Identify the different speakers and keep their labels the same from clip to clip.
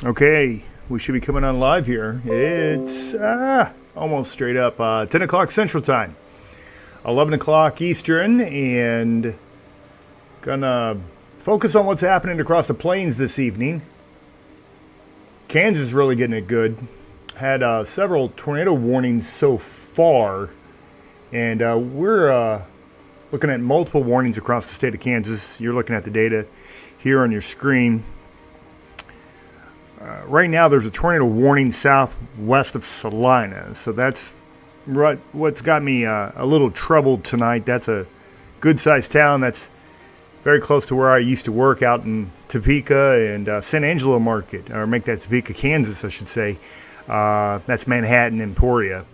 Speaker 1: Okay, we should be coming on live here. It's almost straight up 10 o'clock Central Time, 11 o'clock Eastern, and gonna focus on what's happening across the plains this evening. Kansas is really getting it good. Had several tornado warnings so far, and we're looking at multiple warnings across the state of Kansas. You're looking at the data here on your screen. Right now, there's a tornado warning southwest of Salina, so that's what's got me a little troubled tonight. That's a good-sized town that's very close to where I used to work out in Topeka and San Angelo Market, or make that Topeka, Kansas, I should say. That's Manhattan, Emporia.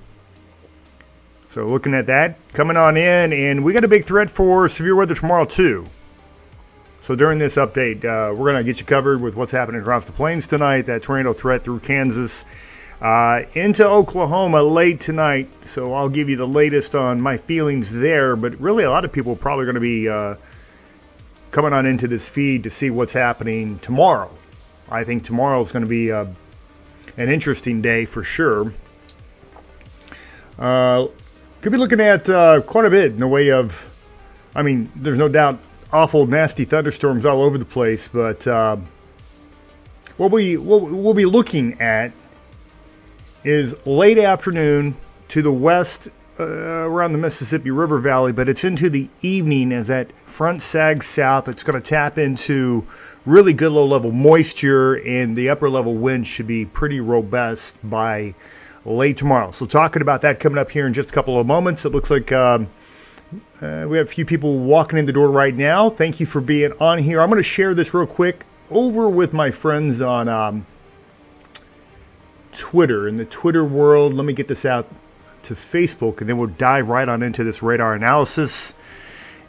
Speaker 1: So looking at that, coming on in, and we got a big threat for severe weather tomorrow, too. So during this update, we're going to get you covered with what's happening across the plains tonight, that tornado threat through Kansas, into Oklahoma late tonight. So I'll give you the latest on my feelings there. But really, a lot of people are probably going to be coming on into this feed to see what's happening tomorrow. I think tomorrow is going to be an interesting day for sure. Could be looking at quite a bit in the way of, I mean, there's no doubt, awful, nasty thunderstorms all over the place, but what we'll be looking at is late afternoon to the west around the Mississippi River Valley, but it's into the evening as that front sags south. It's going to tap into really good low-level moisture, and the upper-level wind should be pretty robust by late tomorrow. So talking about that coming up here in just a couple of moments. It looks like we have a few people walking in the door right now. Thank you for being on here. I'm going to share this real quick over with my friends on Twitter, in the Twitter world. Let me get this out to Facebook, and then we'll dive right on into this radar analysis.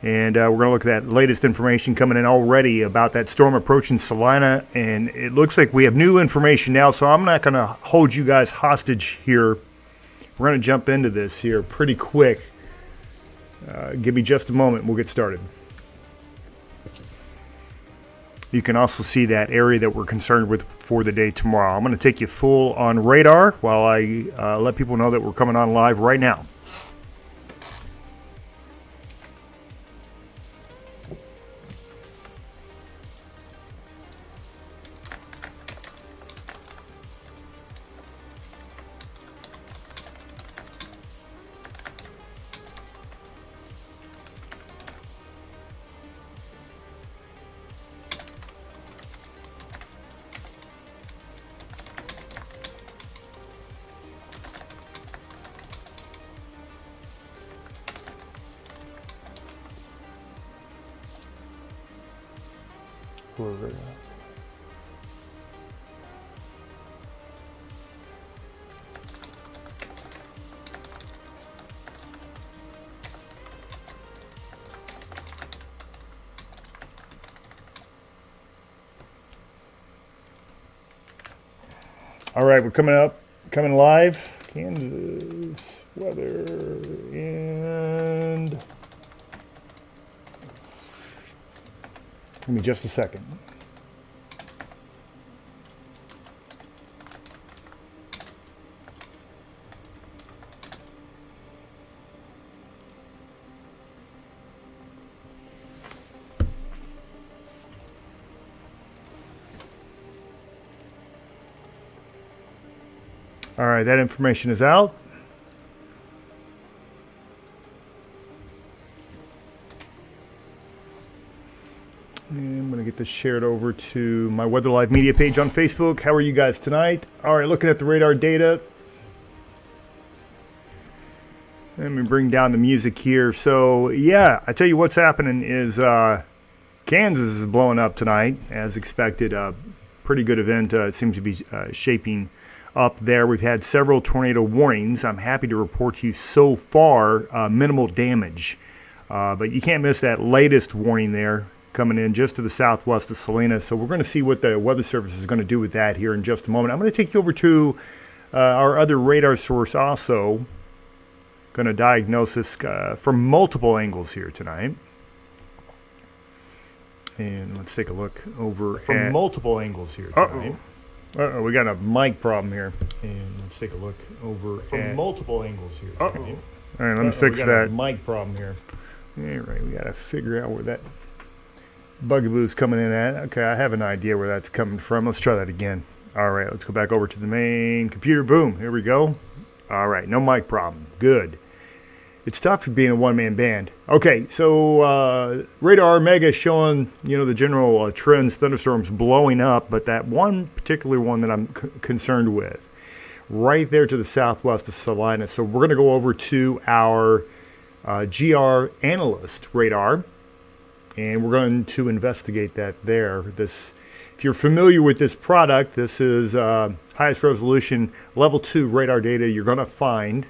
Speaker 1: And we're going to look at that latest information coming in already about that storm approaching Salina. And it looks like we have new information now, so I'm not going to hold you guys hostage here. We're going to jump into this here pretty quick. Give me just a moment. We'll get started. You can also see that area that we're concerned with for the day tomorrow. I'm going to take you full on radar while I let people know that we're coming on live right now. All right, we're coming live. Kansas weather, and give me just a second. All right, that information is out. And I'm going to get this shared over to my Weather Live media page on Facebook. How are you guys tonight? All right, looking at the radar data. Let me bring down the music here. So, yeah, I tell you what's happening is Kansas is blowing up tonight, as expected. Pretty good event. It seems to be shaping up there. We've had several tornado warnings. I'm happy to report to you so far minimal damage. But you can't miss that latest warning there coming in just to the southwest of Salina. So we're going to see what the Weather Service is going to do with that here in just a moment. I'm going to take you over to our other radar source also. Going to diagnose this from multiple angles here tonight. And let's take a look over from multiple angles here tonight. Uh-oh, we got a mic problem here. And let's take a look over from multiple angles here. All right, let me fix that. Mic problem here. All right, we got to figure out where that bugaboo's coming in at. Okay, I have an idea where that's coming from. Let's try that again. All right, let's go back over to the main computer. Boom, here we go. All right, no mic problem. Good. It's tough for being a one-man band. Okay, so radar mega showing, the general trends, thunderstorms blowing up, but that one particular one that I'm concerned with, right there to the southwest of Salina. So we're going to go over to our GR analyst radar, and we're going to investigate that there. If you're familiar with this product, this is highest resolution level 2 radar data you're going to find.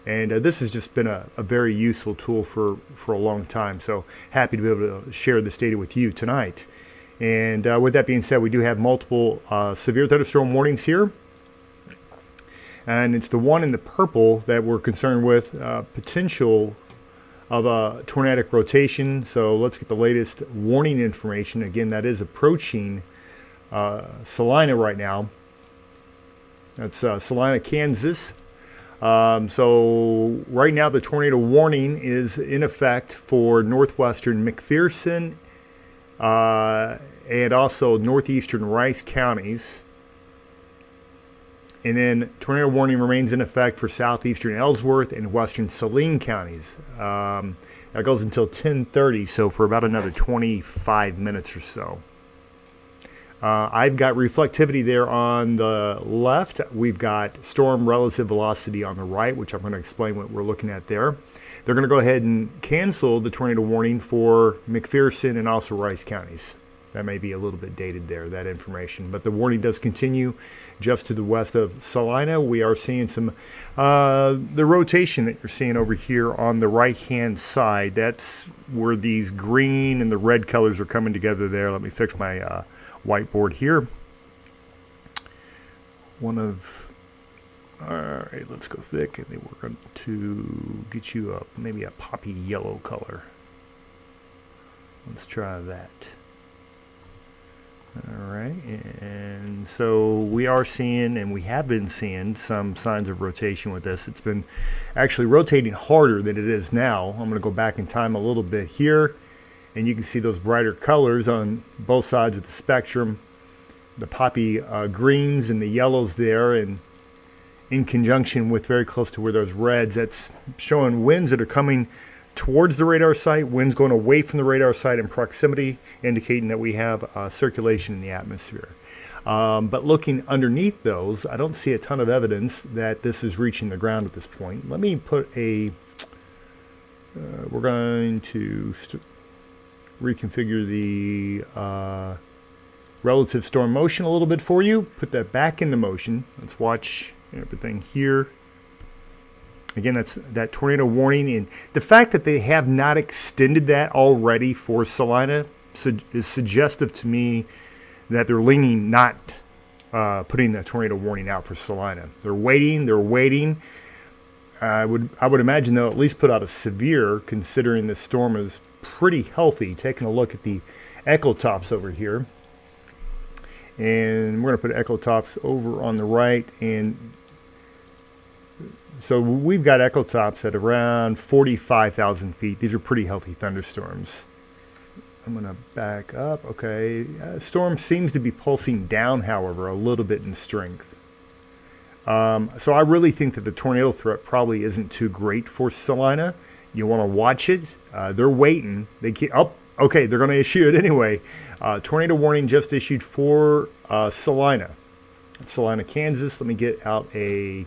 Speaker 1: And this has just been a very useful tool for a long time. So happy to be able to share this data with you tonight. And with that being said, we do have multiple severe thunderstorm warnings here. And it's the one in the purple that we're concerned with, potential of a tornadic rotation. So let's get the latest warning information. Again, that is approaching Salina right now. That's Salina, Kansas. So right now the tornado warning is in effect for northwestern McPherson and also northeastern Rice counties. And then tornado warning remains in effect for southeastern Ellsworth and western Saline counties. That goes until 10:30, so for about another 25 minutes or so. I've got reflectivity there on the left. We've got storm relative velocity on the right, which I'm going to explain what we're looking at there. They're going to go ahead and cancel the tornado warning for McPherson and also Rice counties. That may be a little bit dated there, that information. But the warning does continue just to the west of Salina. We are seeing some, the rotation that you're seeing over here on the right-hand side. That's where these green and the red colors are coming together there. Let me fix my whiteboard here. All right, let's go thick, and then we're going to get you maybe a poppy yellow color. Let's try that. All right, and so we are seeing, and we have been seeing, some signs of rotation with this. It's been actually rotating harder than it is now. I'm going to go back in time a little bit here, and you can see those brighter colors on both sides of the spectrum, the poppy greens and the yellows there, and in conjunction with very close to where those reds, that's showing winds that are coming towards the radar site, winds going away from the radar site in proximity, indicating that we have circulation in the atmosphere. But looking underneath those, I don't see a ton of evidence that this is reaching the ground at this point. Let me put we're going to reconfigure the relative storm motion a little bit for you. Put that back into motion. Let's watch everything here. Again, that's that tornado warning, and the fact that they have not extended that already for Salina is suggestive to me that they're leaning not putting that tornado warning out for Salina. They're waiting. I would imagine they'll at least put out a severe, considering the storm is pretty healthy. Taking a look at the echo tops over here, and we're going to put echo tops over on the right, and so we've got echo tops at around 45,000 feet. These are pretty healthy thunderstorms. I'm going to back up. Okay, storm seems to be pulsing down, however, a little bit in strength. So I really think that the tornado threat probably isn't too great for Salina. You want to watch it. They're waiting. They keep up. Okay, they're going to issue it anyway. Tornado warning just issued for Salina, Kansas. Let me get out a.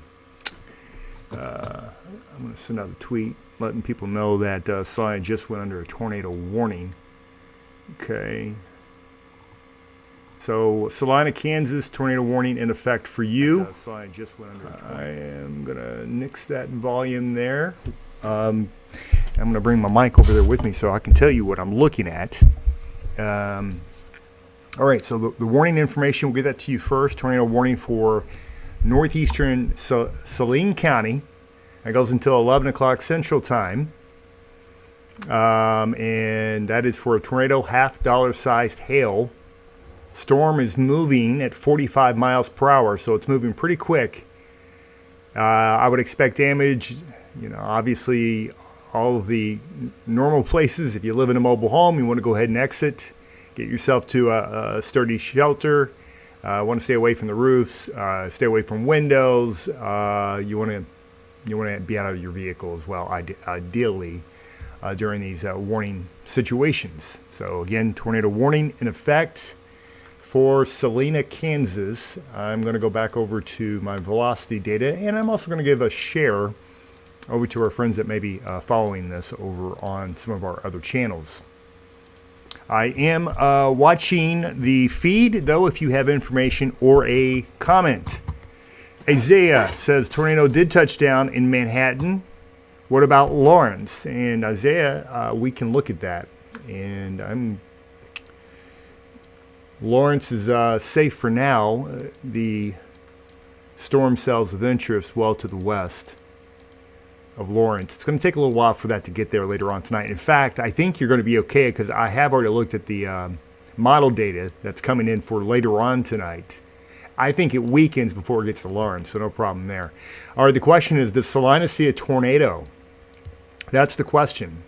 Speaker 1: I'm going to send out a tweet letting people know that Salina just went under a tornado warning. Okay. So Salina, Kansas, tornado warning in effect for you. Salina just went under a tornado. I am going to nix that volume there. I'm going to bring my mic over there with me so I can tell you what I'm looking at. All right, so the warning information, we'll get that to you first. Tornado warning for northeastern Saline County. That goes until 11 o'clock Central Time. And that is for a tornado, half dollar sized hail. Storm is moving at 45 miles per hour, so it's moving pretty quick. I would expect damage, obviously all of the normal places. If you live in a mobile home, you want to go ahead and exit. Get yourself to a sturdy shelter. Want to stay away from the roofs. Stay away from windows. You want to be out of your vehicle as well, ideally, during these warning situations. So again, tornado warning in effect for Salina, Kansas. I'm going to go back over to my velocity data, and I'm also going to give a share over to our friends that may be following this over on some of our other channels. I am watching the feed, though, if you have information or a comment. Isaiah says tornado did touch down in Manhattan. What about Lawrence? And Isaiah, we can look at that. And Lawrence is safe for now. The storm cells of interest well to the west of Lawrence. It's going to take a little while for that to get there later on tonight. In fact, I think you're going to be okay because I have already looked at the model data that's coming in for later on tonight. I think it weakens before it gets to Lawrence, so no problem there. All right, the question is, does Salina see a tornado? That's the question.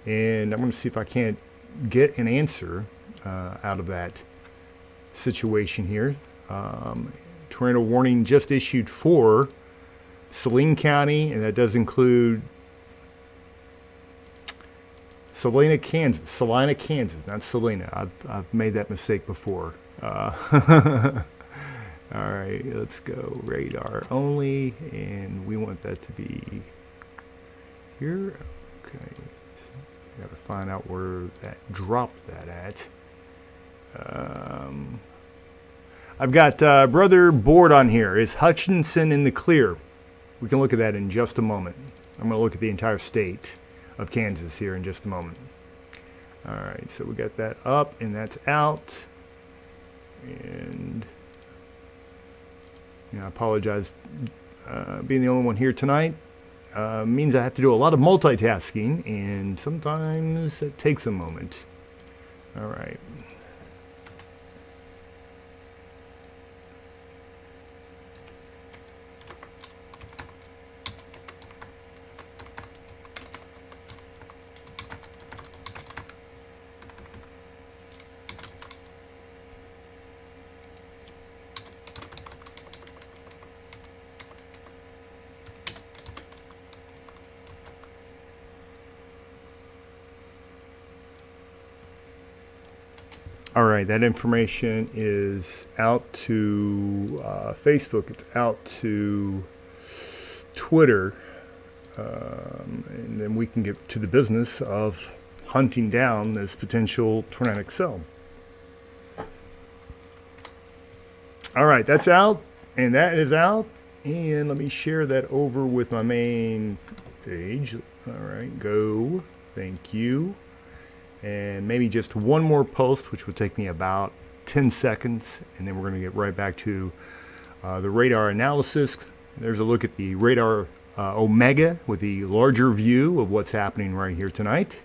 Speaker 1: And I'm going to see if I can't get an answer out of that situation here. Tornado warning just issued for Saline County, and that does include Salina, Kansas, not Salina. I've made that mistake before. All right, let's go radar only, and we want that to be here. Okay, so got to find out where that dropped that at. I've got Brother Board on here. Is Hutchinson in the clear? We can look at that in just a moment. I'm going to look at the entire state of Kansas here in just a moment. All right, so we got that up and that's out. And I apologize being the only one here tonight. Means I have to do a lot of multitasking, and sometimes it takes a moment. All right. All right, that information is out to Facebook. It's out to Twitter. And then we can get to the business of hunting down this potential tornadic cell. All right, that's out, and that is out. And let me share that over with my main page. All right, go. Thank you. And maybe just one more post, which would take me about 10 seconds, and then we're going to get right back to the radar analysis. There's a look at the radar Omega with the larger view of what's happening right here tonight.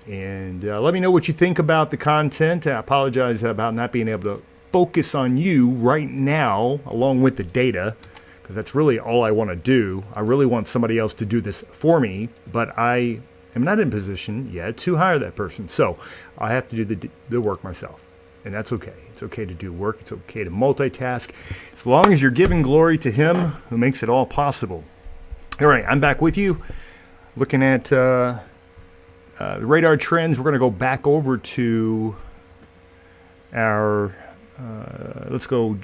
Speaker 1: And let me know what you think about the content. I apologize about not being able to focus on you right now along with the data, because that's really all I want to do. I really want somebody else to do this for me, but I am not in position yet to hire that person. So I have to do the work myself. And that's okay. It's okay to do work. It's okay to multitask, as long as you're giving glory to Him who makes it all possible. All right, I'm back with you. Looking at the radar trends, we're going to go back over to our, let's go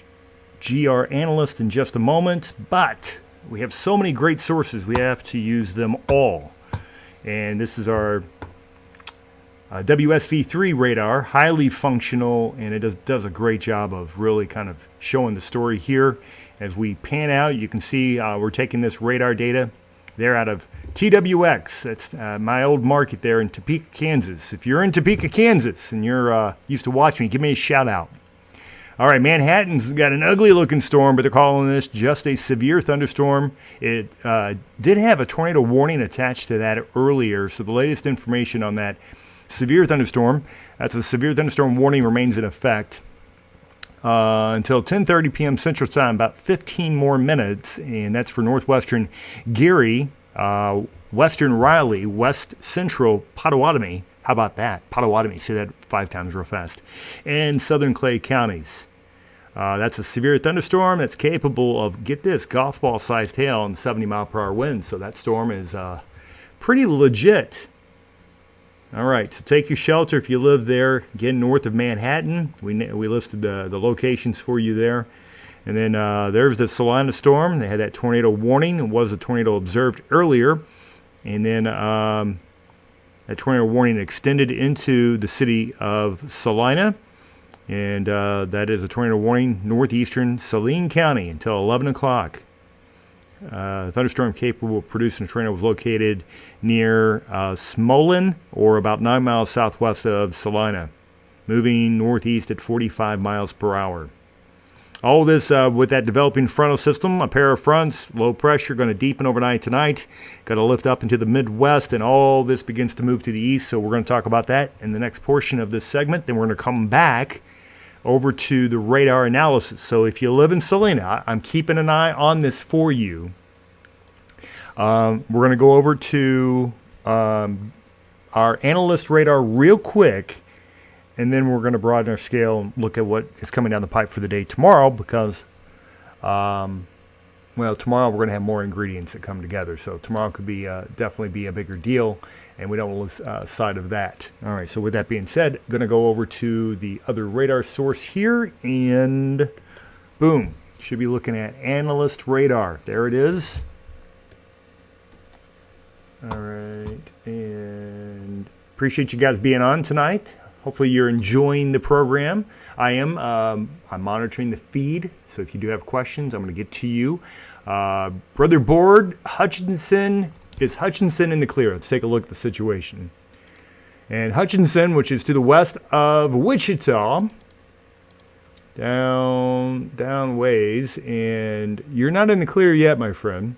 Speaker 1: GR analyst in just a moment. But we have so many great sources, we have to use them all. And this is our WSV3 radar, highly functional, and it does a great job of really kind of showing the story here. As we pan out, you can see we're taking this radar data. They're out of TWX. That's my old market there in Topeka, Kansas. If you're in Topeka, Kansas, and you're used to watching me, give me a shout out. All right, Manhattan's got an ugly looking storm, but they're calling this just a severe thunderstorm. It did have a tornado warning attached to that earlier, so the latest information on that severe thunderstorm. That's a severe thunderstorm warning remains in effect until 10:30 p.m. Central Time, about 15 more minutes, and that's for northwestern Geary, western Riley, west central Pottawatomie. How about that? Pottawatomie, say that 5 times real fast. And southern Clay counties. That's a severe thunderstorm that's capable of, get this, golf ball sized hail and 70-mile-per-hour winds. So that storm is pretty legit. All right, so take your shelter if you live there, again, north of Manhattan. We listed the locations for you there. And then there's the Salina storm. They had that tornado warning. It was a tornado observed earlier. And then that tornado warning extended into the city of Salina. And that is a tornado warning, northeastern Saline County until 11 o'clock. Thunderstorm capable of producing a tornado was located near Smolin, or about 9 miles southwest of Salina, moving northeast at 45 miles per hour. All this with that developing frontal system, a pair of fronts, low pressure, going to deepen overnight tonight, going to lift up into the Midwest, and all this begins to move to the east. So we're going to talk about that in the next portion of this segment. Then we're going to come back over to the radar analysis. So if you live in Salina, I'm keeping an eye on this for you. We're going to go over to our analyst radar real quick, and then we're going to broaden our scale and look at what is coming down the pipe for the day tomorrow, because, tomorrow we're going to have more ingredients that come together. So tomorrow could be definitely be a bigger deal, and we don't lose sight of that. All right, so with that being said, going to go over to the other radar source here, and boom, should be looking at analyst radar. There it is. All right, and appreciate you guys being on tonight. Hopefully you're enjoying the program. I am. I'm monitoring the feed, so if you do have questions, I'm going to get to you. Brother Board, Hutchinson. Is Hutchinson in the clear? Let's take a look at the situation. And Hutchinson, which is to the west of Wichita, down ways, and you're not in the clear yet, my friend.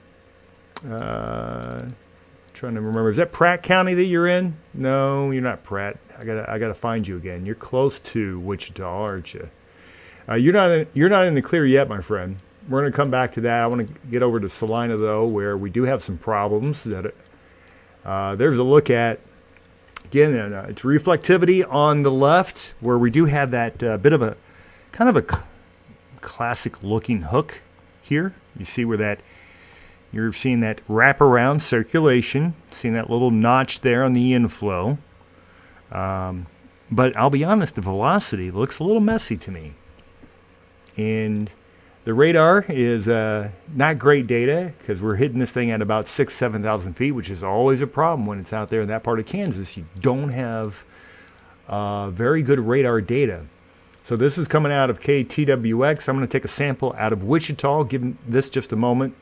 Speaker 1: Trying to remember, is that Pratt County that you're in? No, you're not Pratt. I gotta find you again. You're close to Wichita, aren't you? You're not in the clear yet, my friend. We're going to come back to that. I want to get over to Salina, though, where we do have some problems. That there's a look at, again, it's reflectivity on the left, where we do have that bit of a kind of a classic-looking hook here. You see where that, you're seeing that wraparound circulation, seeing that little notch there on the inflow. But I'll be honest, the velocity looks a little messy to me. And the radar is not great data, because we're hitting this thing at about 6,000 to 7,000 feet, which is always a problem when it's out there in that part of Kansas. You don't have very good radar data. So this is coming out of KTWX. I'm going to take a sample out of Wichita. Give this just a moment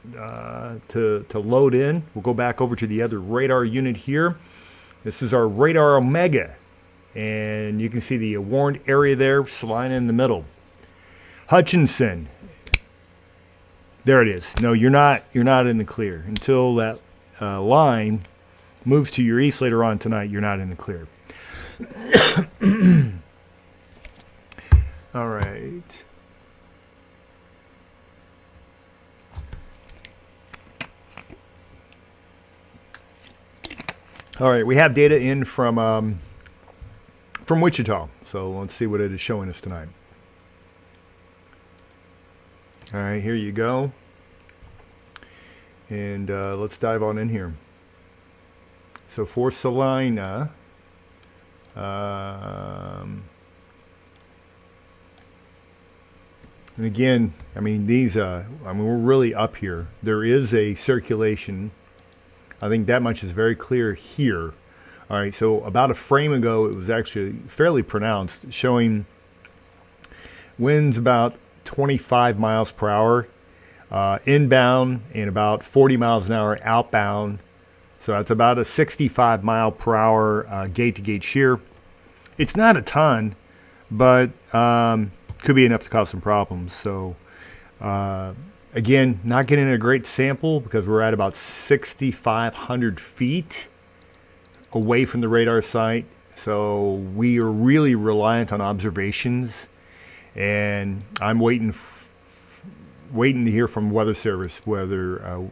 Speaker 1: to load in. We'll go back over to the other radar unit here. This is our radar Omega, and you can see the warned area there, Salina in the middle. Hutchinson. There it is. No, you're not in the clear. Until that line moves to your east later on tonight, you're not in the clear. All right. All right, we have data in from Wichita. So let's see what it is showing us tonight. All right, here you go. And let's dive on in here. So for Salina, and again, I mean, we're really up here. There is a circulation. I think that much is very clear here. All right, so about a frame ago, it was actually fairly pronounced, showing winds about 25 miles per hour inbound and about 40 miles an hour outbound. So that's about a 65 mile per hour gate-to-gate shear. It's not a ton, but could be enough to cause some problems. So again, not getting a great sample because we're at about 6,500 feet away from the radar site. So we are really reliant on observations, and I'm waiting to hear from Weather Service whether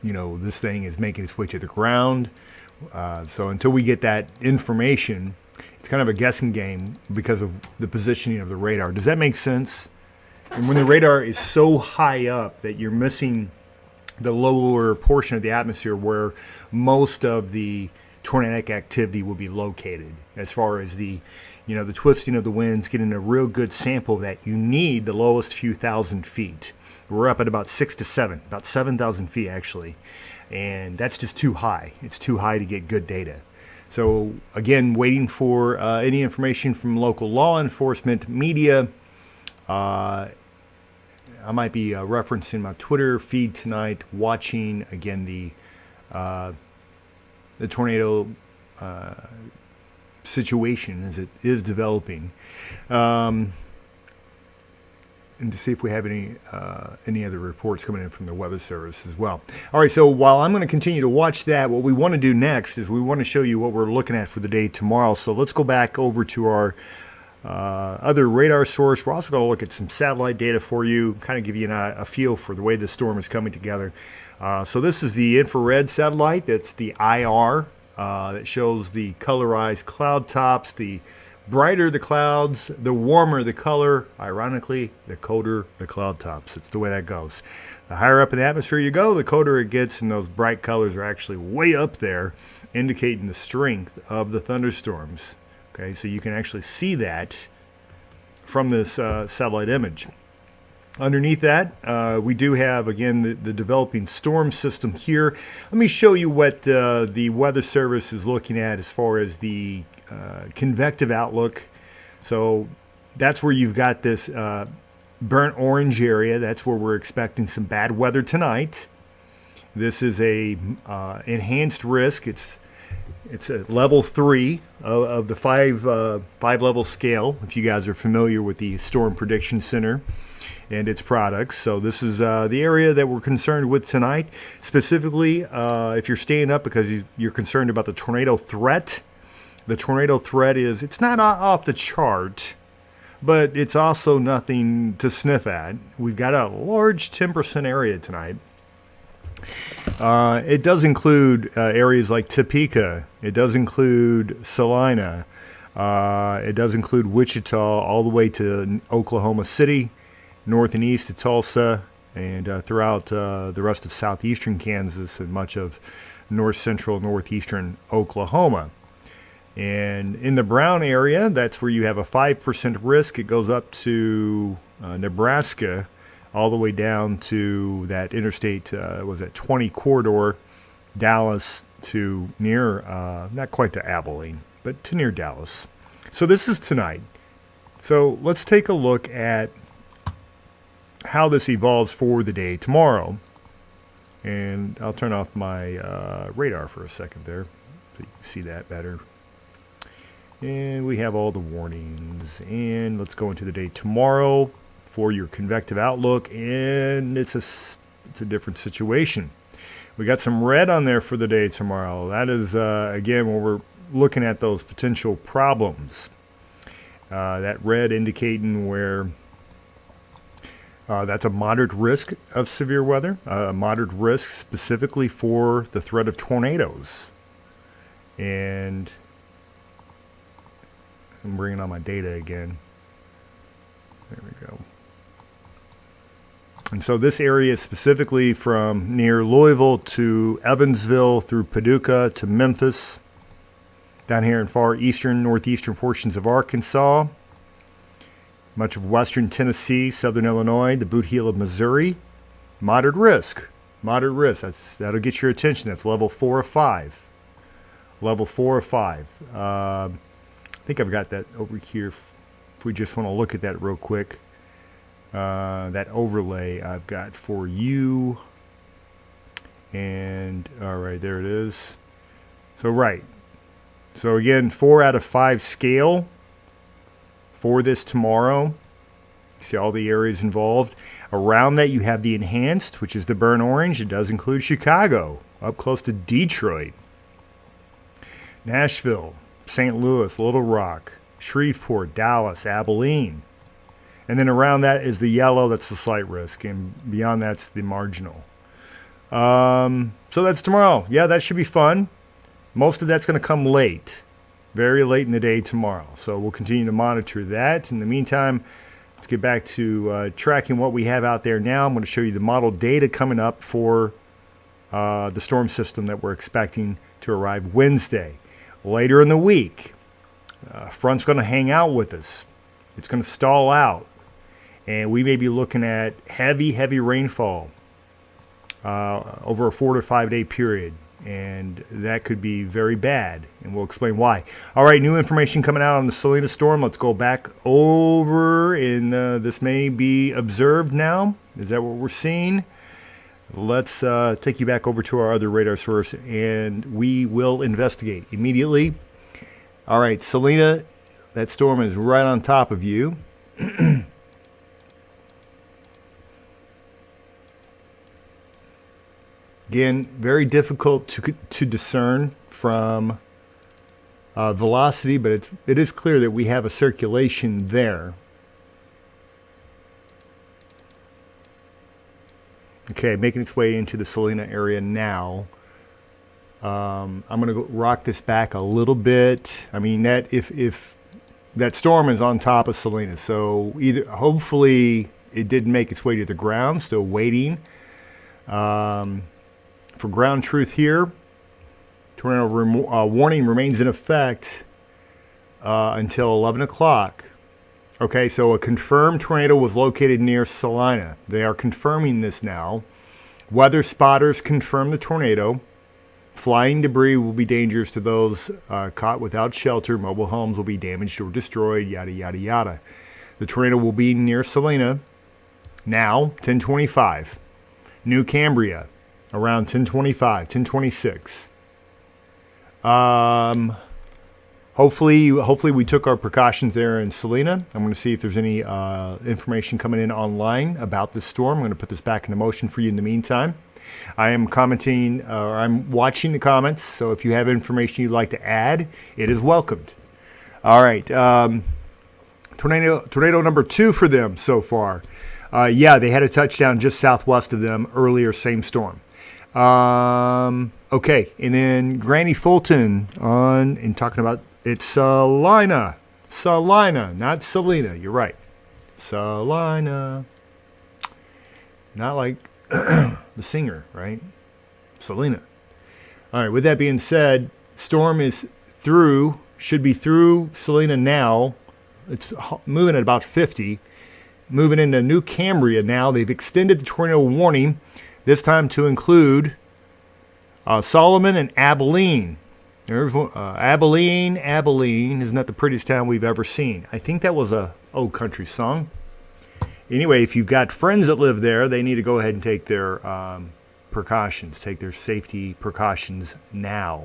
Speaker 1: this thing is making its way to the ground. So until we get that information, it's kind of a guessing game because of the positioning of the radar. Does that make sense? And when the radar is so high up that you're missing the lower portion of the atmosphere where most of the tornadic activity will be located, as far as the twisting of the winds, getting a real good sample that you need the lowest few thousand feet. We're up at about 7,000 feet actually, and that's just too high. It's too high to get good data. So again, waiting for any information from local law enforcement, media. I might be referencing my Twitter feed tonight, watching again the tornado situation as it is developing, and to see if we have any other reports coming in from the Weather Service as well. All right, so while I'm going to continue to watch that, what we want to do next is we want to show you what we're looking at for the day tomorrow. So let's go back over to our other radar source. We're also going to look at some satellite data for you, kind of give you a feel for the way the storm is coming together. So this is the infrared satellite. That's the IR that shows the colorized cloud tops. The brighter the clouds, the warmer the color. Ironically, the colder the cloud tops. It's the way that goes. The higher up in the atmosphere you go, the colder it gets, and those bright colors are actually way up there, indicating the strength of the thunderstorms. Okay, so you can actually see that from this satellite image. Underneath that, we do have, again, the developing storm system here. Let me show you what the Weather Service is looking at as far as the convective outlook. So that's where you've got this burnt orange area. That's where we're expecting some bad weather tonight. This is a enhanced risk. It's a level 3 of the five level scale, if you guys are familiar with the Storm Prediction Center and its products. So this is the area that we're concerned with tonight. Specifically, if you're staying up because you're concerned about the tornado threat. The tornado threat it's not off the chart, but it's also nothing to sniff at. We've got a large 10% area tonight. It does include areas like Topeka. It does include Salina. It does include Wichita all the way to Oklahoma City, north and east to Tulsa, and throughout the rest of southeastern Kansas and much of north central, northeastern Oklahoma. And in the brown area, that's where you have a 5% risk. It goes up to Nebraska, all the way down to that interstate, 20 corridor, Dallas to near, not quite to Abilene, but to near Dallas. So this is tonight. So let's take a look at how this evolves for the day tomorrow. And I'll turn off my radar for a second there so you can see that better. And we have all the warnings. And let's go into the day tomorrow for your convective outlook. And it's a different situation. We got some red on there for the day tomorrow. That is, again, when we're looking at those potential problems. That red indicating where that's a moderate risk of severe weather. Moderate risk specifically for the threat of tornadoes. And I'm bringing on my data again. There we go. And so this area is specifically from near Louisville to Evansville through Paducah to Memphis, down here in far eastern, northeastern portions of Arkansas, much of western Tennessee, southern Illinois, the boot heel of Missouri. Moderate risk. Moderate risk. That'll get your attention. That's level 4 of 5. Level 4 of 5. I think I've got that over here. If we just want to look at that real quick. That overlay I've got for you. And, all right, there it is. So, right. So, again, 4 out of 5 scale for this tomorrow. See all the areas involved. Around that, you have the enhanced, which is the burnt orange. It does include Chicago, up close to Detroit. Nashville, St. Louis, Little Rock, Shreveport, Dallas, Abilene. And then around that is the yellow, that's the slight risk. And beyond that's the marginal. So that's tomorrow. Yeah, that should be fun. Most of that's going to come late. Very late in the day tomorrow. So we'll continue to monitor that. In the meantime, let's get back to tracking what we have out there now. I'm going to show you the model data coming up for the storm system that we're expecting to arrive Wednesday. Later in the week, front's going to hang out with us. It's going to stall out. And we may be looking at heavy rainfall over a 4 to 5 day period. And that could be very bad. And we'll explain why. All right, new information coming out on the Salina storm. Let's go back over. And this may be observed now. Is that what we're seeing? Let's take you back over to our other radar source. And we will investigate immediately. All right, Salina, that storm is right on top of you. Again, very difficult to discern from velocity, but it is clear that we have a circulation there. Okay, making its way into the Salina area now. I'm going to rock this back a little bit. I mean, that if that storm is on top of Salina, so either hopefully it didn't make its way to the ground, still waiting. For ground truth here, tornado warning remains in effect until 11 o'clock. Okay, so a confirmed tornado was located near Salina. They are confirming this now. Weather spotters confirm the tornado. Flying debris will be dangerous to those caught without shelter. Mobile homes will be damaged or destroyed, yada, yada, yada. The tornado will be near Salina now, 10:25. New Cambria, around 10:25, 10:26. Hopefully we took our precautions there in Salina. I'm going to see if there's any information coming in online about this storm. I'm going to put this back into motion for you in the meantime. I am commenting, or I'm watching the comments, so if you have information you'd like to add, it is welcomed. All right, tornado number 2 for them so far. Yeah, they had a touchdown just southwest of them earlier, same storm. Okay, and then Granny Fulton and talking about it's Salina, not Salina. You're right, Salina, not like the singer, right? Salina. All right. With that being said, storm is through. Should be through Salina now. It's moving at about 50. Moving into New Cambria now. They've extended the tornado warning, this time to include Solomon and Abilene. There's Abilene. Isn't that the prettiest town we've ever seen? I think that was a old country song. Anyway, if you've got friends that live there, they need to go ahead and take their precautions, take their safety precautions now.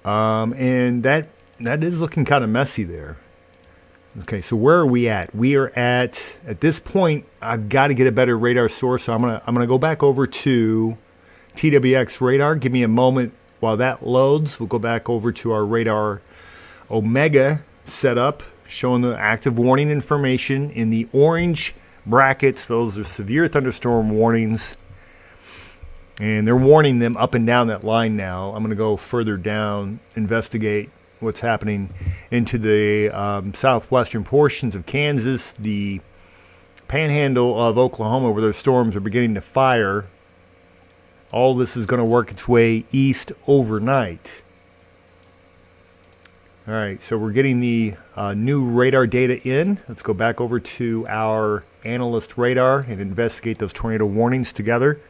Speaker 1: And that is looking kind of messy there. Okay, so where are we at? We are at this point, I've got to get a better radar source. So I'm gonna go back over to TWX radar. Give me a moment while that loads. We'll go back over to our radar Omega setup, showing the active warning information in the orange brackets. Those are severe thunderstorm warnings, and they're warning them up and down that line now. I'm going to go further down, investigate what's happening into the southwestern portions of Kansas, the panhandle of Oklahoma, where those storms are beginning to fire. All this is going to work its way east overnight. All right, so we're getting the new radar data in. Let's go back over to our analyst radar and investigate those tornado warnings together.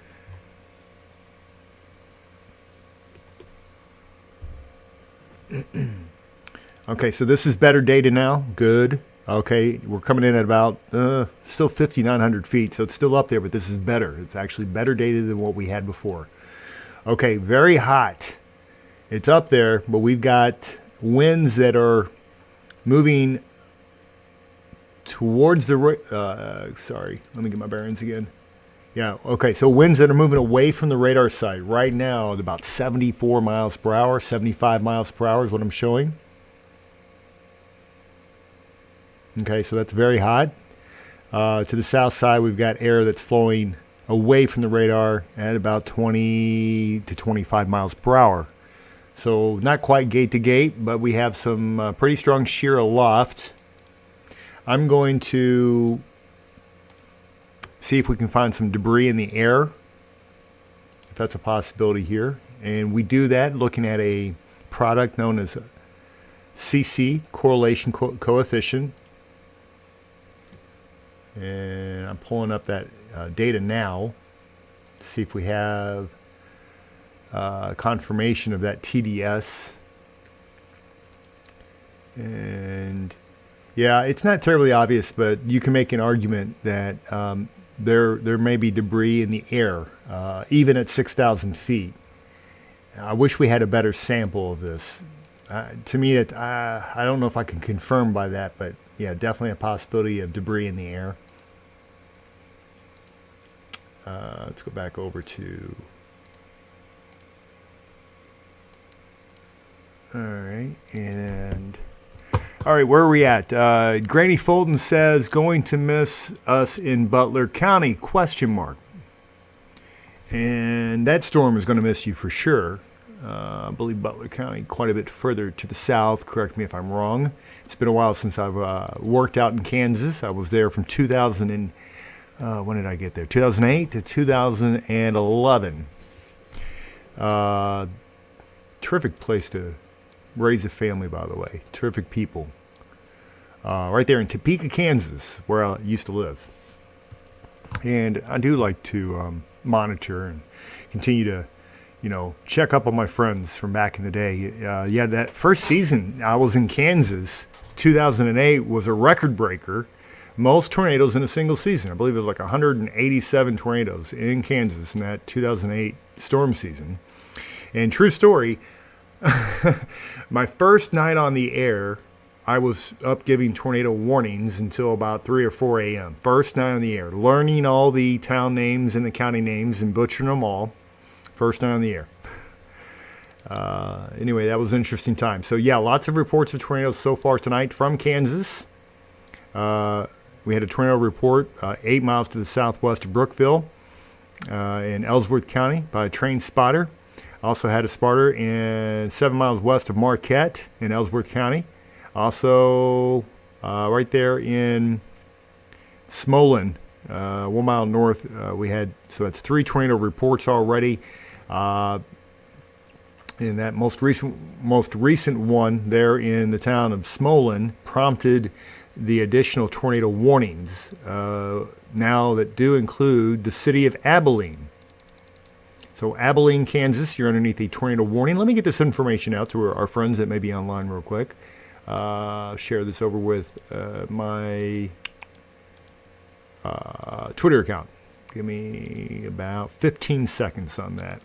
Speaker 1: Okay, so this is better data now. Good. Okay, we're coming in at about still 5,900 feet, so it's still up there, but this is better. It's actually better data than what we had before. Okay, very hot. It's up there, but we've got winds that are moving towards the sorry, let me get my bearings again. Yeah, okay, so winds that are moving away from the radar site right now at about 74 miles per hour, 75 miles per hour is what I'm showing. Okay, so that's very hot. To the south side, we've got air that's flowing away from the radar at about 20 to 25 miles per hour. So not quite gate to gate, but we have some pretty strong shear aloft. I'm going to see if we can find some debris in the air, if that's a possibility here. And we do that looking at a product known as CC, correlation coefficient. And I'm pulling up that data now to see if we have confirmation of that TDS. And yeah, it's not terribly obvious, but you can make an argument that there may be debris in the air, even at 6,000 feet. I wish we had a better sample of this. To me, I don't know if I can confirm by that, but yeah, definitely a possibility of debris in the air. Let's go back over to... All right, and... All right, where are we at? Granny Fulton says, going to miss us in Butler County, question mark. And that storm is going to miss you for sure. I believe Butler County quite a bit further to the south. Correct me if I'm wrong. It's been a while since I've worked out in Kansas. I was there from 2000 and when did I get there? 2008 to 2011. Terrific place to raise a family, by the way. Terrific people. Right there in Topeka, Kansas, where I used to live. And I do like to monitor and continue to, check up on my friends from back in the day. Yeah, that first season I was in Kansas, 2008, was a record breaker. Most tornadoes in a single season. I believe it was like 187 tornadoes in Kansas in that 2008 storm season. And true story, my first night on the air, I was up giving tornado warnings until about 3 or 4 a.m. First night on the air, learning all the town names and the county names and butchering them all. First night on the air. Anyway, that was an interesting time. So yeah, lots of reports of tornadoes so far tonight from Kansas. We had a tornado report 8 miles to the southwest of Brookville in Ellsworth County by a train spotter. Also had a spotter in 7 miles west of Marquette in Ellsworth County. Also right there in Smolin, 1 mile north, we had, so that's 3 tornado reports already. And that most recent one there in the town of Smolin prompted the additional tornado warnings now that do include the city of Abilene. So Abilene, Kansas, you're underneath a tornado warning. Let me get this information out to our friends that may be online real quick. Share this over with my Twitter account. Give me about 15 seconds on that.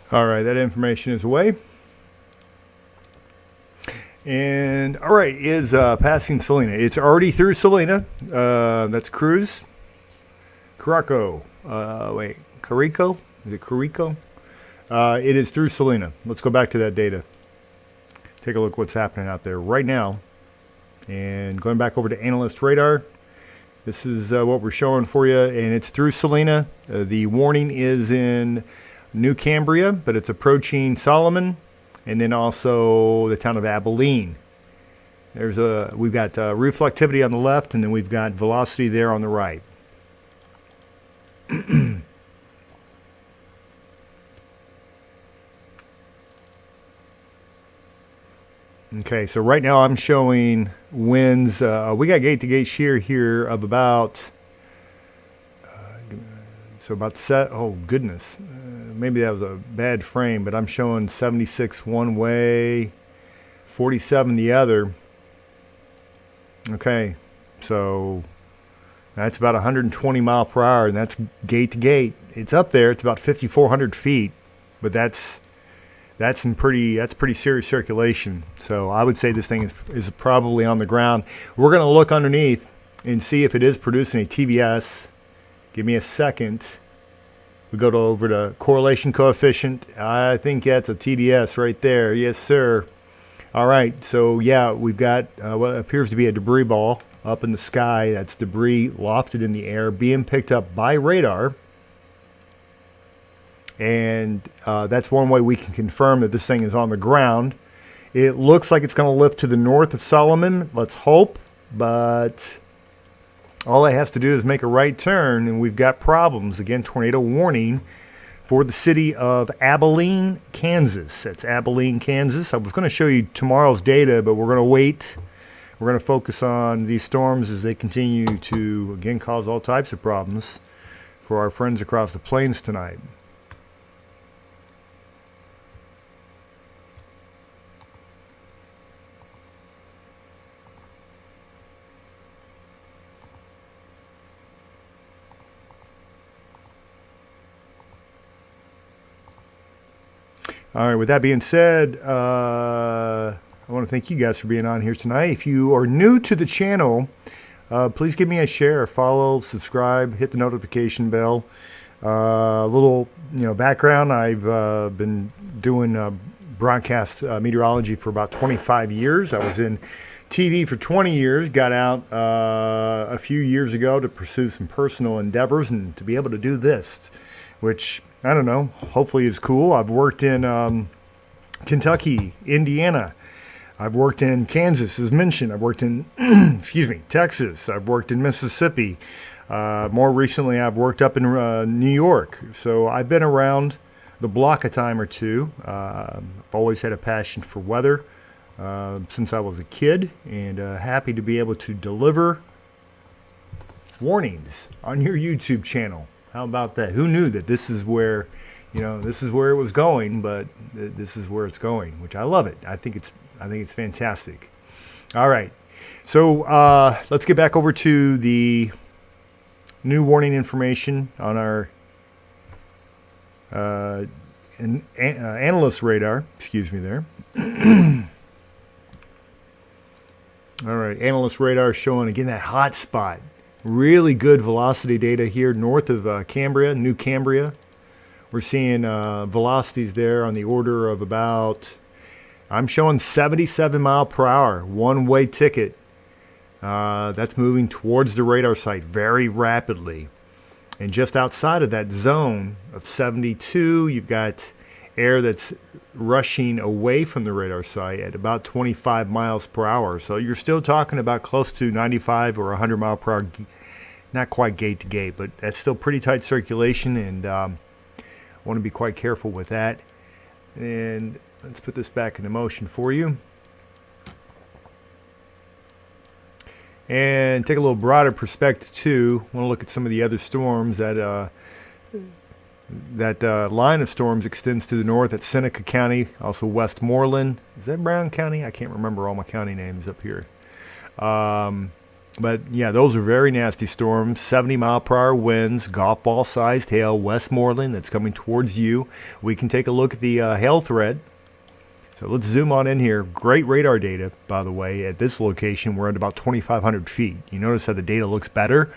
Speaker 1: All right, that information is away. And all right, is passing Salina. It's already through Salina. That's Cruz. Caraco. Carico? Is it Carico? It is through Salina. Let's go back to that data. Take a look what's happening out there right now. And going back over to analyst radar, this is what we're showing for you, and it's through Salina. The warning is in New Cambria, but it's approaching Solomon, and then also the town of Abilene. We've got reflectivity on the left, and then we've got velocity there on the right. Okay, so right now I'm showing winds. We got gate-to-gate shear here of about, oh goodness, maybe that was a bad frame, but I'm showing 76 one way, 47 the other. Okay, so that's about 120 mile per hour, and that's gate-to-gate. It's up there. It's about 5,400 feet, but that's pretty serious circulation. So I would say this thing is probably on the ground. We're going to look underneath and see if it is producing a TBS. Give me a second. We go over to correlation coefficient. I think that's a TDS right there. Yes, sir. All right. So yeah, we've got what appears to be a debris ball up in the sky. That's debris lofted in the air being picked up by radar. And that's one way we can confirm that this thing is on the ground. It looks like it's going to lift to the north of Solomon. Let's hope. But all it has to do is make a right turn, and we've got problems. Again, tornado warning for the city of Abilene, Kansas. That's Abilene, Kansas. I was going to show you tomorrow's data, but we're going to wait. We're going to focus on these storms as they continue to, again, cause all types of problems for our friends across the plains tonight. All right, with that being said, I want to thank you guys for being on here tonight. If you are new to the channel, please give me a share, follow, subscribe, hit the notification bell. A little, background. I've been doing broadcast meteorology for about 25 years. I was in TV for 20 years, got out a few years ago to pursue some personal endeavors and to be able to do this, which, I don't know, hopefully is cool. I've worked in Kentucky, Indiana. I've worked in Kansas, as mentioned. I've worked in, Texas. I've worked in Mississippi. More recently, I've worked up in New York. So I've been around the block a time or two. I've always had a passion for weather since I was a kid, and happy to be able to deliver warnings on your YouTube channel. How about that? Who knew that this is where, this is where it was going, but this is where it's going, which I love it. I think it's fantastic. All right. So let's get back over to the new warning information on our analyst radar. Excuse me there. All right. Analyst radar showing, again, that hot spot. Really good velocity data here north of Cambria, New Cambria. We're seeing velocities there on the order of about, I'm showing 77 mile per hour, one-way ticket. That's moving towards the radar site very rapidly. And just outside of that zone of 72, you've got air that's rushing away from the radar site at about 25 miles per hour. So you're still talking about close to 95 or 100 mile per hour, not quite gate to gate, but that's still pretty tight circulation, and want to be quite careful with that. And let's put this back into motion for you. And take a little broader perspective too. Want to look at some of the other storms that line of storms extends to the north at Seneca County, also Westmoreland. Is that Brown County? I can't remember all my county names up here. But yeah, those are very nasty storms. 70 mile per hour winds, golf ball sized hail, Westmoreland that's coming towards you. We can take a look at the hail threat. So let's zoom on in here. Great radar data, by the way. At this location, we're at about 2,500 feet. You notice how the data looks better?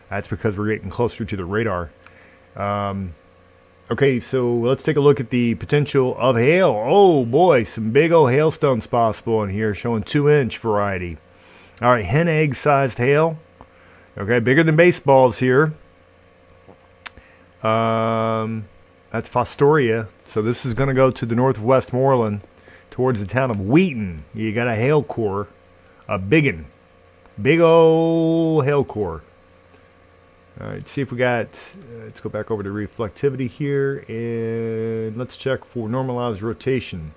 Speaker 1: That's because we're getting closer to the radar. Okay, so let's take a look at the potential of hail. Oh boy, some big old hailstones possible in here, showing 2-inch variety. All right, hen egg sized hail. Okay, bigger than baseballs here. That's Fostoria. So this is going to go to the north of Westmoreland towards the town of Wheaton. You got a hail core, a biggin. Big old hail core. All right, see if we got, let's go back over to reflectivity here, and let's check for normalized rotation.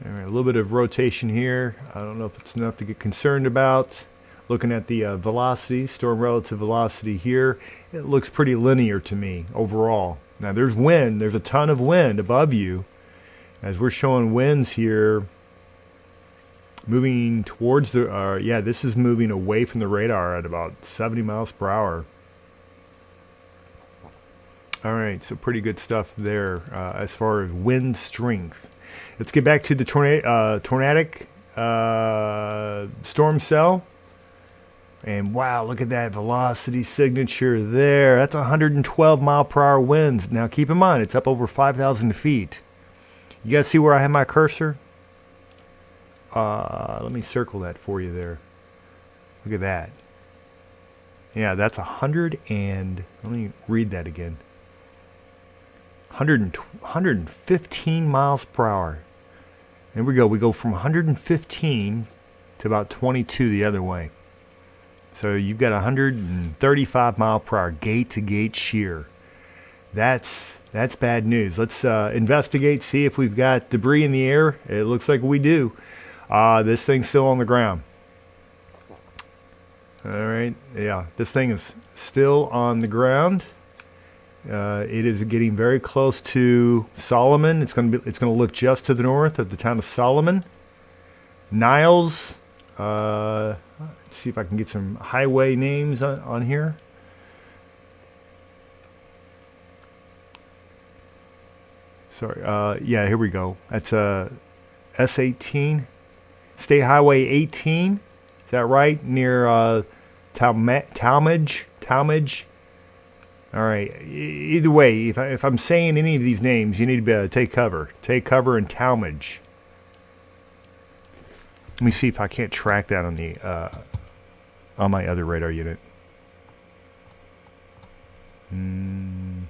Speaker 1: All right, a little bit of rotation here. I don't know if it's enough to get concerned about. Looking at the velocity, storm relative velocity here, it looks pretty linear to me overall. Now there's wind, there's a ton of wind above you. As we're showing winds here, moving towards the, yeah, this is moving away from the radar at about 70 miles per hour. All right, so pretty good stuff there as far as wind strength. Let's get back to the tornadic storm cell. And wow, look at that velocity signature there. That's 112 mile per hour winds. Now keep in mind, it's up over 5,000 feet. You guys see where I have my cursor? Let me circle that for you there. Look at that. Yeah, that's 100 and, let me read that again. 115 miles per hour. There we go. We go from 115 to about 22 the other way. So you've got 135 mile per hour gate to gate shear. That's bad news. Let's investigate, see if we've got debris in the air. It looks like we do. This thing's still on the ground. All right, yeah, this thing is still on the ground. It is getting very close to Solomon. It's going to look just to the north of the town of Solomon. Niles. Let's see if I can get some highway names on here. Sorry. Yeah, here we go. That's S18, State Highway 18. Is that right? Near Talmadge. All right. Either way, if I'm saying any of these names, you need to take cover. Take cover in Talmadge. Let me see if I can't track that on the on my other radar unit. I'm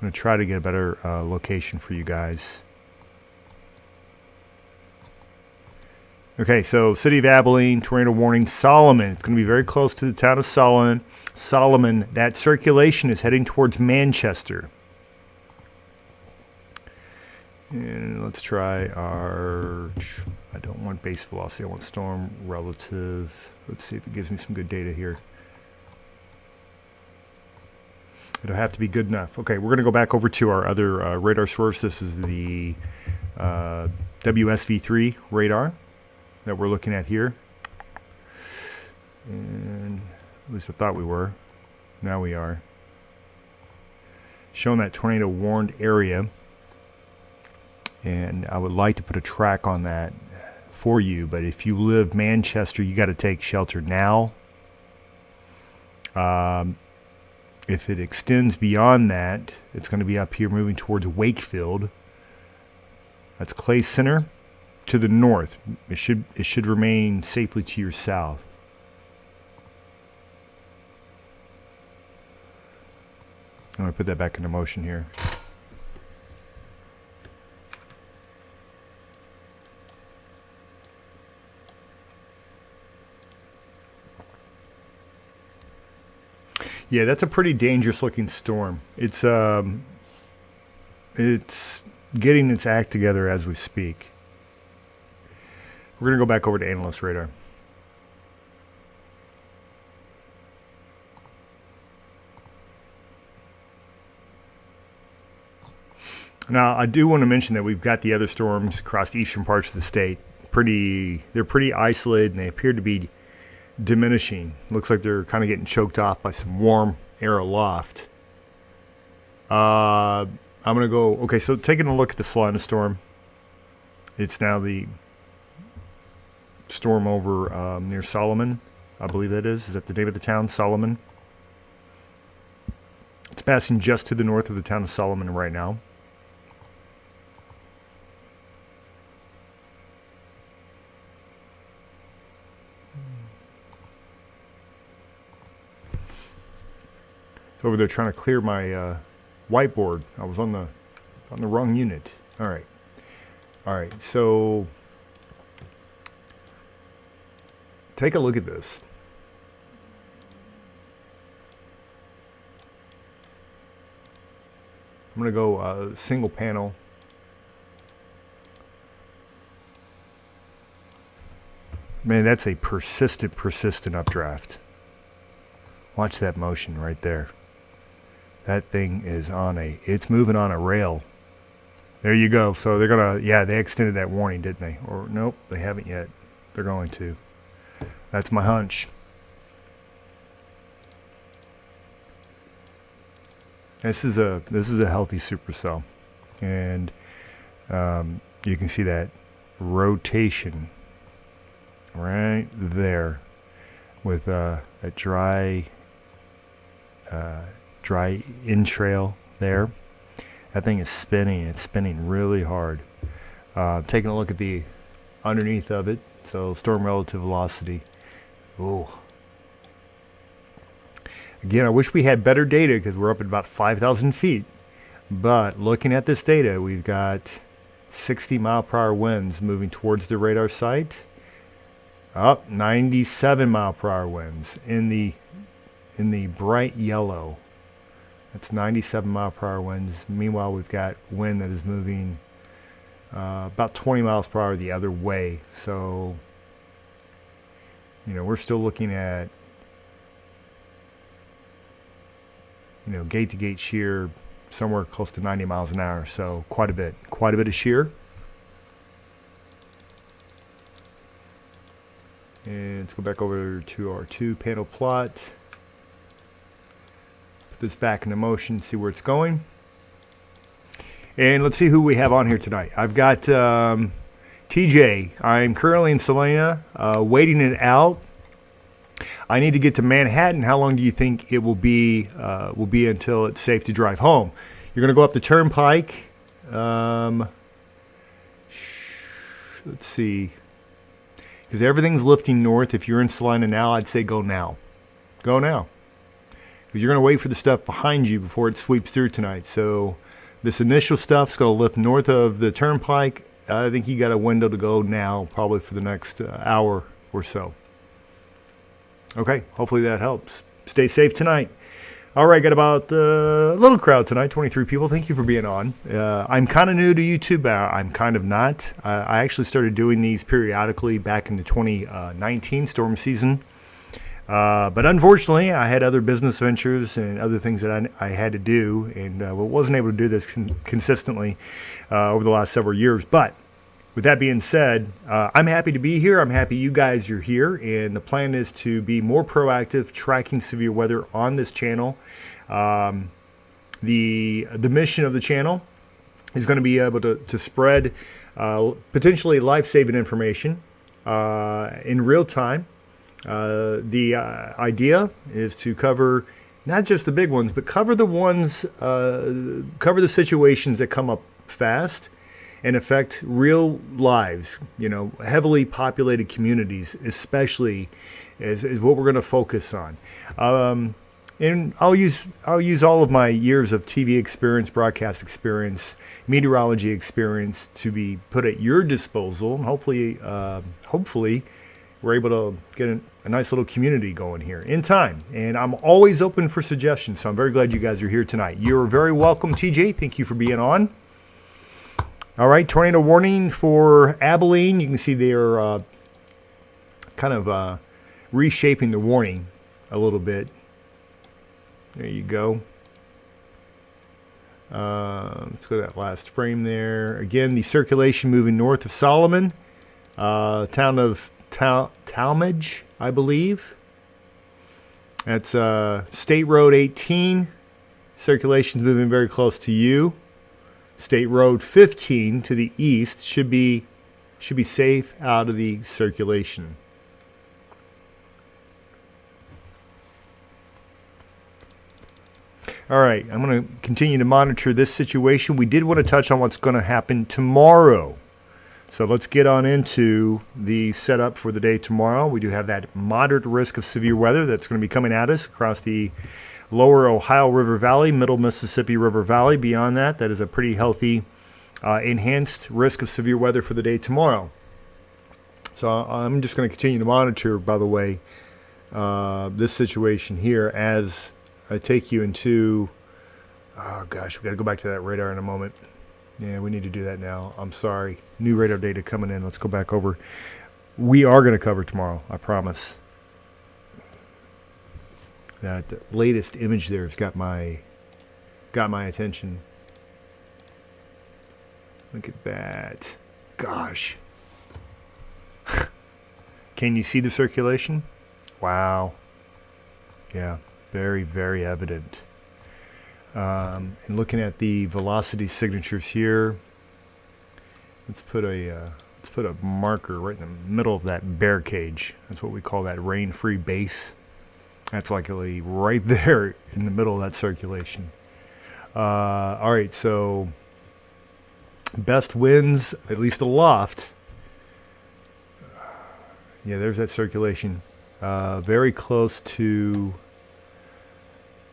Speaker 1: going to try to get a better location for you guys. Okay, so City of Abilene, tornado warning, Solomon. It's going to be very close to the town of Solomon. That circulation is heading towards Manchester. And let's try our, I don't want base velocity, I want storm relative. Let's see if it gives me some good data here. It'll have to be good enough. Okay, we're going to go back over to our other radar source. This is the WSV3 radar that we're looking at here. And at least I thought we were. Now we are. Showing that tornado warned area. And I would like to put a track on that for you, but if you live Manchester, you got to take shelter now. If it extends beyond that, it's going to be up here moving towards Wakefield. That's Clay Center to the north. It should remain safely to your south. I'm going to put that back into motion here. Yeah, that's a pretty dangerous looking storm. It's getting its act together as we speak. We're going to go back over to analyst radar. Now, I do want to mention that we've got the other storms across the eastern parts of the state. They're pretty isolated, and they appear to be diminishing. Looks like they're kind of getting choked off by some warm air aloft. I'm going to go... Okay, so taking a look at the Salina storm. It's now the storm over near Solomon, I believe that is. Is that the name of the town, Solomon? It's passing just to the north of the town of Solomon right now. Over there trying to clear my whiteboard. I was on the wrong unit. All right. So take a look at this. I'm going to go single panel. Man, that's a persistent updraft. Watch that motion right there. That thing is it's moving on a rail. There you go. So they're going to, yeah, they extended that warning, didn't they? Or nope, they haven't yet. They're going to. That's my hunch. This is a healthy supercell. And you can see that rotation right there with a dry in trail there. That thing is spinning. It's spinning really hard. Taking a look at the underneath of it. So storm relative velocity. Ooh. Again, I wish we had better data because we're up at about 5,000 feet. But looking at this data, we've got 60 mile per hour winds moving towards the radar site. Up 97 mile per hour winds in the bright yellow. That's 97 mile per hour winds. Meanwhile, we've got wind that is moving about 20 miles per hour the other way. So, we're still looking at, gate to gate shear somewhere close to 90 miles an hour. So quite a bit of shear. And let's go back over to our 2 panel plot. Put this back into motion, see where it's going. And let's see who we have on here tonight. I've got TJ. I'm currently in Salina, waiting it out. I need to get to Manhattan. How long do you think it will be until it's safe to drive home? You're going to go up the turnpike. Let's see. Because everything's lifting north. If you're in Salina now, I'd say go now. Go now. Because you're going to wait for the stuff behind you before it sweeps through tonight. So this initial stuff's going to lift north of the turnpike. I think you got a window to go now, probably for the next hour or so. Okay, hopefully that helps. Stay safe tonight. All right, got about a little crowd tonight, 23 people. Thank you for being on. I'm kind of new to YouTube. I'm kind of not. I actually started doing these periodically back in the 2019 storm season. But unfortunately, I had other business ventures and other things that I had to do, and wasn't able to do this consistently over the last several years. But with that being said, I'm happy to be here. I'm happy you guys are here, and the plan is to be more proactive tracking severe weather on this channel. The mission of the channel is going to be able to spread potentially life-saving information in real time. The idea is to cover not just the big ones, but cover the ones, cover the situations that come up fast and affect real lives, heavily populated communities, especially is what we're going to focus on. And I'll use all of my years of TV experience, broadcast experience, meteorology experience to be put at your disposal. And hopefully we're able to get a nice little community going here in time. And I'm always open for suggestions, so I'm very glad you guys are here tonight. You're very welcome, TJ. Thank you for being on. All right, tornado warning for Abilene. You can see they're kind of reshaping the warning a little bit. There you go. Let's go to that last frame there. Again, the circulation moving north of Solomon, town of Talmadge, I believe. That's State Road 18. Circulation's moving very close to you. State Road 15 to the east should be safe out of the circulation. All right, I'm going to continue to monitor this situation. We did want to touch on what's going to happen tomorrow. So let's get on into the setup for the day tomorrow. We do have that moderate risk of severe weather that's going to be coming at us across the lower Ohio River Valley, middle Mississippi River Valley. Beyond that, that is a pretty healthy enhanced risk of severe weather for the day tomorrow. So I'm just going to continue to monitor, by the way, this situation here as I take you into, oh gosh, we got to go back to that radar in a moment. Yeah, we need to do that now. I'm sorry. New radar data coming in. Let's go back over. we are going to cover tomorrow, I promise. That latest image there has got my attention. Look at that. Gosh. Can you see the circulation? Wow. Yeah, very, very evident. And looking at the velocity signatures here, let's put a marker right in the middle of that bear cage. That's what we call that rain-free base. That's likely right there in the middle of that circulation. All right, so best winds, at least aloft. Yeah, there's that circulation. Very close to.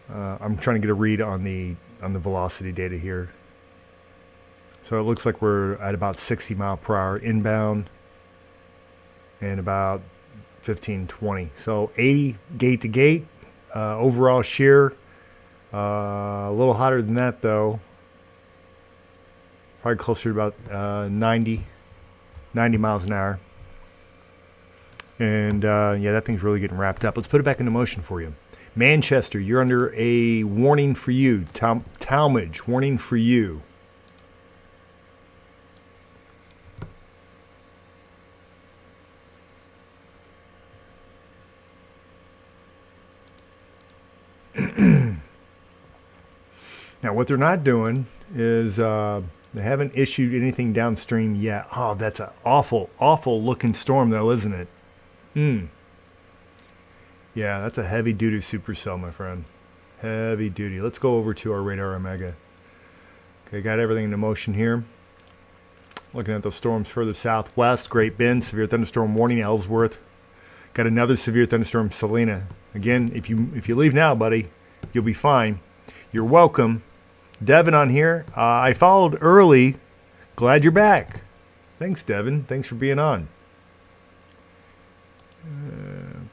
Speaker 1: I'm trying to get a read on the velocity data here. So it looks like we're at about 60 mile per hour inbound and about 15-20. So 80 gate to gate. Overall shear, a little hotter than that though. Probably closer to about 90 miles an hour. And yeah, that thing's really getting wrapped up. Let's put it back into motion for you. Manchester, you're under a warning for you. Talmadge, warning for you. Now, what they're not doing is they haven't issued anything downstream yet. Oh, that's an awful, awful looking storm, though, isn't it? Yeah, that's a heavy-duty supercell, my friend. Heavy duty. Let's go over to our radar Omega. Okay, got everything into motion here. Looking at those storms further southwest. Great Bend, severe thunderstorm warning, Ellsworth. Got another severe thunderstorm, Salina. Again, if you leave now, buddy, you'll be fine. You're welcome. Devin on here. I followed early. Glad you're back. Thanks, Devin. Thanks for being on.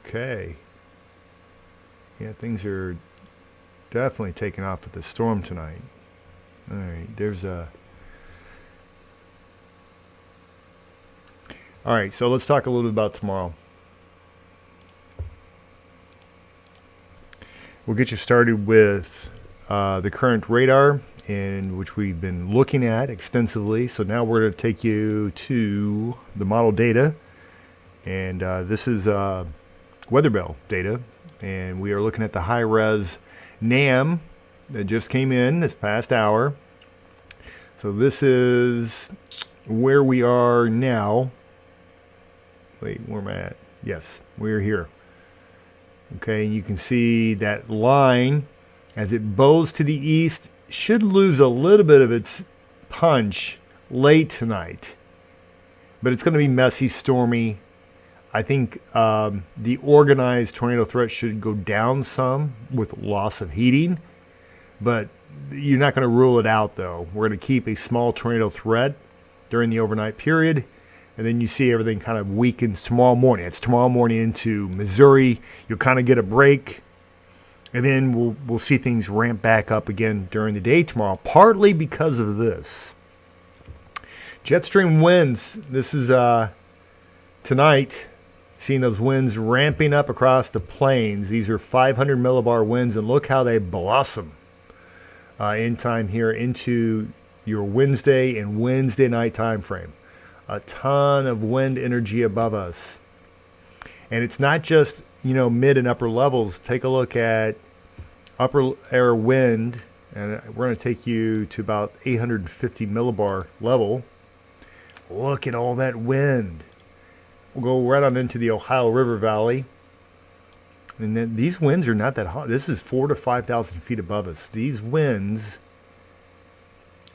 Speaker 1: Okay. Yeah, things are definitely taking off with the storm tonight. All right, there's a... All right, so let's talk a little bit about tomorrow. We'll get you started with the current radar, in which we've been looking at extensively. So now we're going to take you to the model data. And this is weather bell data. And we are looking at the high-res NAM that just came in this past hour. So this is where we are now. Wait, where am I at? Yes, we're here. Okay, and you can see that line as it bows to the east should lose a little bit of its punch late tonight. But it's going to be messy, stormy. I think the organized tornado threat should go down some with loss of heating. But you're not going to rule it out, though. We're going to keep a small tornado threat during the overnight period. And then you see everything kind of weakens tomorrow morning. It's tomorrow morning into Missouri. You'll kind of get a break. And then we'll see things ramp back up again during the day tomorrow, partly because of this. Jet stream winds. This is tonight. Seeing those winds ramping up across the plains. These are 500 millibar winds, and look how they blossom in time here into your Wednesday and Wednesday night time frame. A ton of wind energy above us. And it's not just, mid and upper levels. Take a look at upper air wind, and we're going to take you to about 850 millibar level. Look at all that wind. We'll go right on into the Ohio River Valley. And then these winds are not that hot. This is 4,000 to 5,000 feet above us. These winds,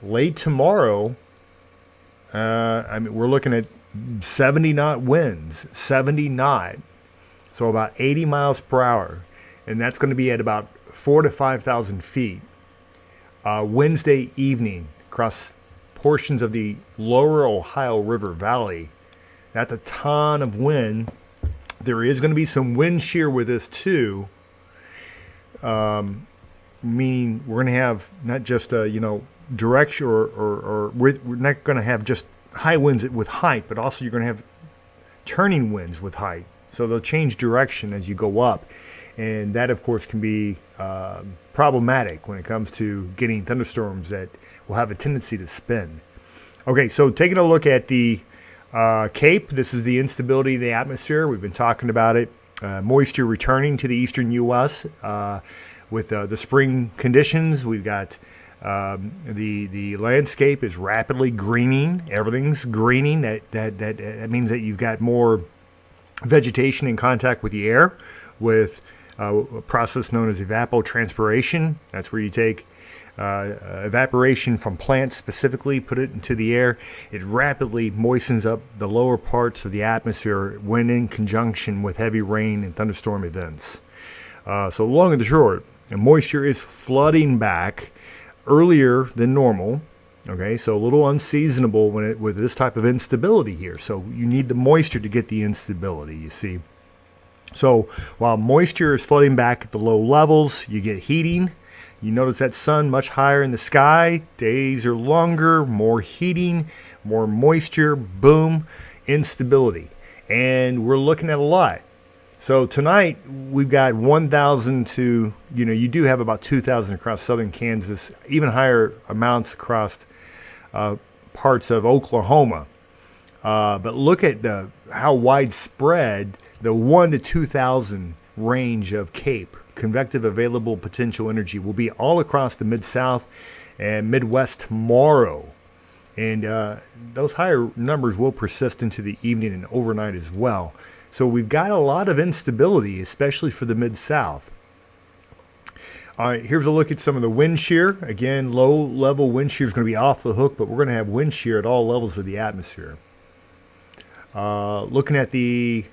Speaker 1: late tomorrow, we're looking at 70 knot winds, 70 knot. So about 80 miles per hour. And that's going to be at about 4,000 to 5,000 feet. Wednesday evening across portions of the lower Ohio River Valley. That's a ton of wind. There is going to be some wind shear with this too. Meaning we're going to have not just direction or we're not going to have just high winds with height, but also you're going to have turning winds with height. So they'll change direction as you go up. And that, of course, can be problematic when it comes to getting thunderstorms that will have a tendency to spin. Okay, so taking a look at the Cape, this is the instability of the atmosphere. We've been talking about it. Moisture returning to the eastern U.S. With the spring conditions. We've got the landscape is rapidly greening. Everything's greening. That means that you've got more vegetation in contact with the air, with a process known as evapotranspiration. That's where you take evaporation from plants specifically, put it into the air. It rapidly moistens up the lower parts of the atmosphere when in conjunction with heavy rain and thunderstorm events. So long and the short, the moisture is flooding back earlier than normal. Okay, so a little unseasonable with this type of instability here. So you need the moisture to get the instability, you see. So while moisture is flooding back at the low levels, you get heating. You notice that sun much higher in the sky. Days are longer, more heating, more moisture, boom, instability. And we're looking at a lot. So tonight we've got 1,000 to, you do have about 2,000 across southern Kansas, even higher amounts across parts of Oklahoma. But look at how widespread the 1 to 2,000 range of Cape convective available potential energy will be all across the Mid-South and Midwest tomorrow. And those higher numbers will persist into the evening and overnight as well. So we've got a lot of instability, especially for the Mid-South. All right, here's a look at some of the wind shear. Again, low-level wind shear is going to be off the hook, but we're going to have wind shear at all levels of the atmosphere. Looking at the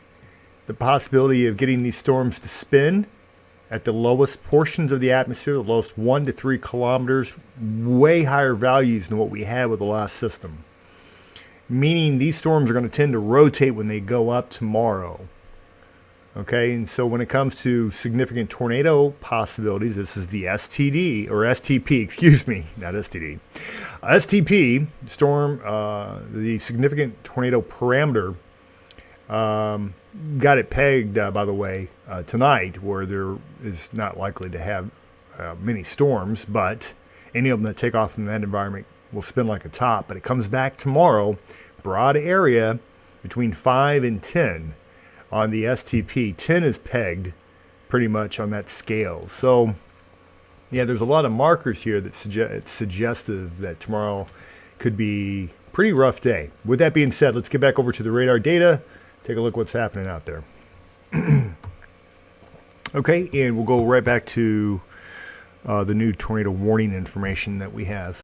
Speaker 1: possibility of getting these storms to spin at the lowest portions of the atmosphere, the lowest 1 to 3 kilometers, way higher values than what we had with the last system. Meaning these storms are going to tend to rotate when they go up tomorrow. Okay, and so when it comes to significant tornado possibilities, this is the STD, or STP, excuse me, not STD. STP, storm, the significant tornado parameter, got it pegged, by the way, tonight, where there is not likely to have many storms, but any of them that take off from that environment will spin like a top. But it comes back tomorrow, broad area between 5 and 10 on the STP. 10 is pegged pretty much on that scale. So, yeah, there's a lot of markers here that it's suggestive that tomorrow could be a pretty rough day. With that being said, let's get back over to the radar data, take a look what's happening out there. Okay, and we'll go right back to the new tornado warning information that we have.